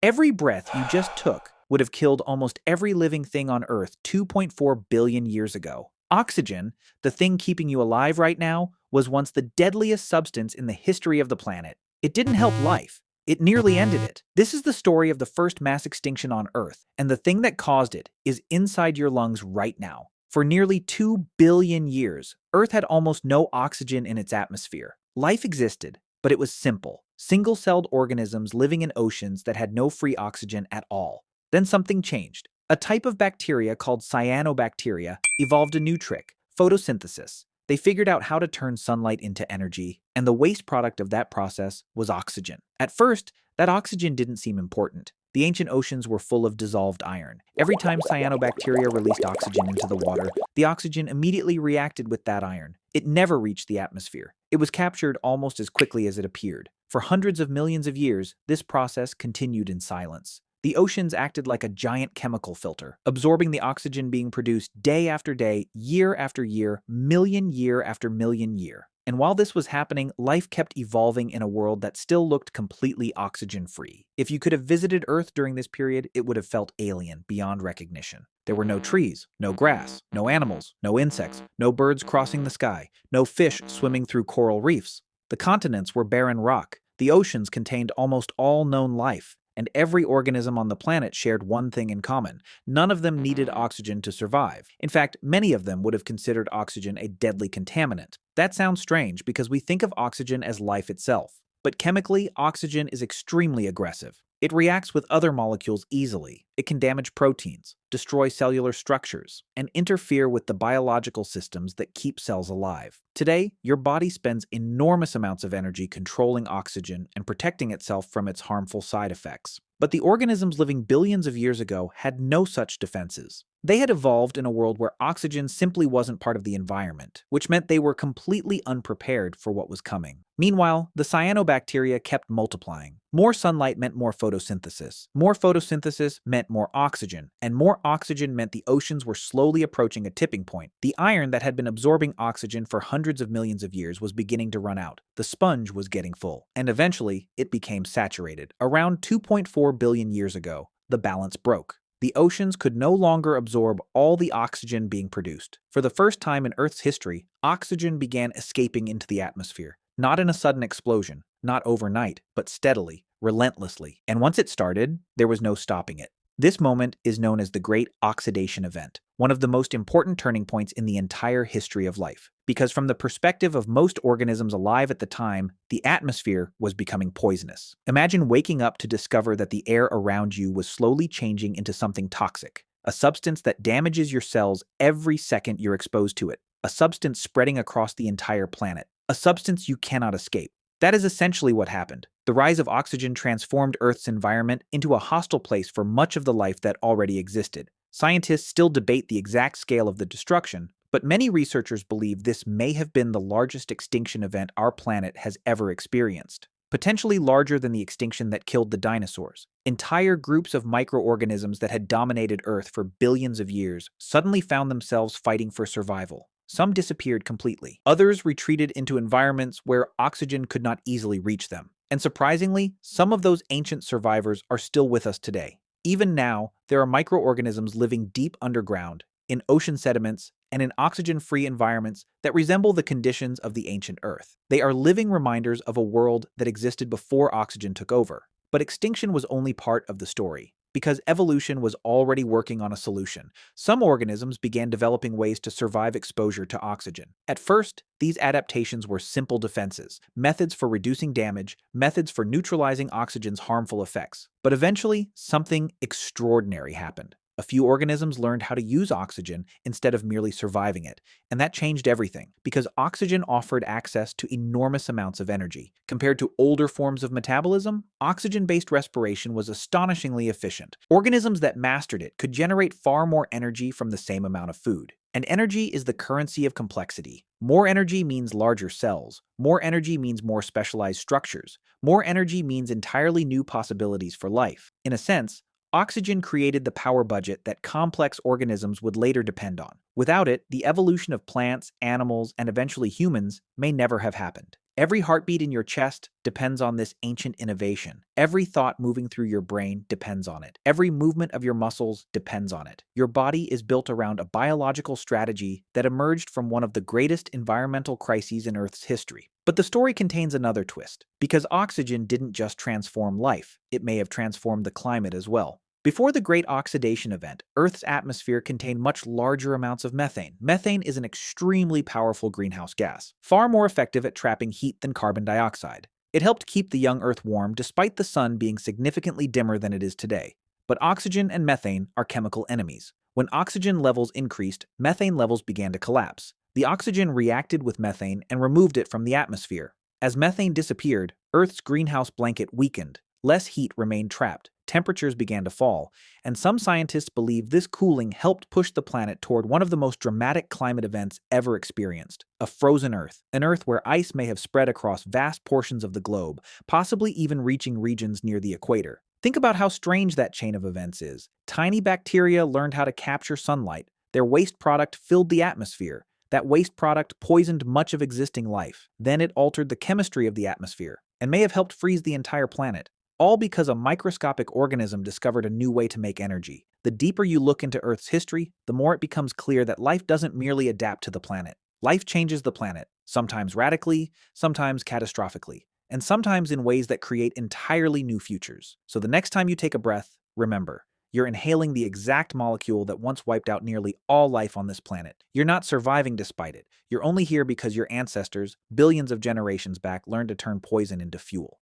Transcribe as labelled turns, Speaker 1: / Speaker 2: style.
Speaker 1: Every breath you just took would have killed almost every living thing on Earth 2.4 billion years ago. Oxygen, the thing keeping you alive right now, was once the deadliest substance in the history of the planet. It didn't help life. It nearly ended it. This is the story of the first mass extinction on Earth, and the thing that caused it is inside your lungs right now. For nearly 2 billion years, Earth had almost no oxygen in its atmosphere. Life existed, but it was simple. Single-celled organisms living in oceans that had no free oxygen at all. Then something changed. A type of bacteria called cyanobacteria evolved a new trick, photosynthesis. They figured out how to turn sunlight into energy, and the waste product of that process was oxygen. At first, that oxygen didn't seem important. The ancient oceans were full of dissolved iron. Every time cyanobacteria released oxygen into the water, the oxygen immediately reacted with that iron. It never reached the atmosphere. It was captured almost as quickly as it appeared. For hundreds of millions of years, this process continued in silence. The oceans acted like a giant chemical filter, absorbing the oxygen being produced day after day, year after year, million year after million year. And while this was happening, life kept evolving in a world that still looked completely oxygen-free. If you could have visited Earth during this period, it would have felt alien, beyond recognition. There were no trees, no grass, no animals, no insects, no birds crossing the sky, no fish swimming through coral reefs. The continents were barren rock. The oceans contained almost all known life, and every organism on the planet shared one thing in common. None of them needed oxygen to survive. In fact, many of them would have considered oxygen a deadly contaminant. That sounds strange because we think of oxygen as life itself. But chemically, oxygen is extremely aggressive. It reacts with other molecules easily. It can damage proteins, destroy cellular structures, and interfere with the biological systems that keep cells alive. Today, your body spends enormous amounts of energy controlling oxygen and protecting itself from its harmful side effects. But the organisms living billions of years ago had no such defenses. They had evolved in a world where oxygen simply wasn't part of the environment, which meant they were completely unprepared for what was coming. Meanwhile, the cyanobacteria kept multiplying. More sunlight meant more photosynthesis. More photosynthesis meant more oxygen, and more oxygen meant the oceans were slowly approaching a tipping point. The iron that had been absorbing oxygen for hundreds of millions of years was beginning to run out. The sponge was getting full, and eventually, it became saturated. Around 2.4 billion years ago, the balance broke. The oceans could no longer absorb all the oxygen being produced. For the first time in Earth's history, oxygen began escaping into the atmosphere. Not in a sudden explosion, not overnight, but steadily, relentlessly. And once it started, there was no stopping it. This moment is known as the Great Oxidation Event, one of the most important turning points in the entire history of life. Because from the perspective of most organisms alive at the time, the atmosphere was becoming poisonous. Imagine waking up to discover that the air around you was slowly changing into something toxic, a substance that damages your cells every second you're exposed to it, a substance spreading across the entire planet, a substance you cannot escape. That is essentially what happened. The rise of oxygen transformed Earth's environment into a hostile place for much of the life that already existed. Scientists still debate the exact scale of the destruction, but many researchers believe this may have been the largest extinction event our planet has ever experienced, potentially larger than the extinction that killed the dinosaurs. Entire groups of microorganisms that had dominated Earth for billions of years suddenly found themselves fighting for survival. Some disappeared completely. Others retreated into environments where oxygen could not easily reach them. And surprisingly, some of those ancient survivors are still with us today. Even now, there are microorganisms living deep underground, in ocean sediments, and in oxygen-free environments that resemble the conditions of the ancient Earth. They are living reminders of a world that existed before oxygen took over. But extinction was only part of the story, because evolution was already working on a solution. Some organisms began developing ways to survive exposure to oxygen. At first, these adaptations were simple defenses, methods for reducing damage, methods for neutralizing oxygen's harmful effects. But eventually, something extraordinary happened. A few organisms learned how to use oxygen instead of merely surviving it, and that changed everything, because oxygen offered access to enormous amounts of energy. Compared to older forms of metabolism, oxygen-based respiration was astonishingly efficient. Organisms that mastered it could generate far more energy from the same amount of food. And energy is the currency of complexity. More energy means larger cells. More energy means more specialized structures. More energy means entirely new possibilities for life. In a sense, oxygen created the power budget that complex organisms would later depend on. Without it, the evolution of plants, animals, and eventually humans may never have happened. Every heartbeat in your chest depends on this ancient innovation. Every thought moving through your brain depends on it. Every movement of your muscles depends on it. Your body is built around a biological strategy that emerged from one of the greatest environmental crises in Earth's history. But the story contains another twist, because oxygen didn't just transform life, it may have transformed the climate as well. Before the Great Oxidation Event, Earth's atmosphere contained much larger amounts of methane. Methane is an extremely powerful greenhouse gas, far more effective at trapping heat than carbon dioxide. It helped keep the young Earth warm despite the sun being significantly dimmer than it is today. But oxygen and methane are chemical enemies. When oxygen levels increased, methane levels began to collapse. The oxygen reacted with methane and removed it from the atmosphere. As methane disappeared, Earth's greenhouse blanket weakened. Less heat remained trapped. Temperatures began to fall, and some scientists believe this cooling helped push the planet toward one of the most dramatic climate events ever experienced, a frozen Earth, an Earth where ice may have spread across vast portions of the globe, possibly even reaching regions near the equator. Think about how strange that chain of events is. Tiny bacteria learned how to capture sunlight. Their waste product filled the atmosphere. That waste product poisoned much of existing life. Then it altered the chemistry of the atmosphere, and may have helped freeze the entire planet. All because a microscopic organism discovered a new way to make energy. The deeper you look into Earth's history, the more it becomes clear that life doesn't merely adapt to the planet. Life changes the planet, sometimes radically, sometimes catastrophically, and sometimes in ways that create entirely new futures. So the next time you take a breath, remember, you're inhaling the exact molecule that once wiped out nearly all life on this planet. You're not surviving despite it. You're only here because your ancestors, billions of generations back, learned to turn poison into fuel.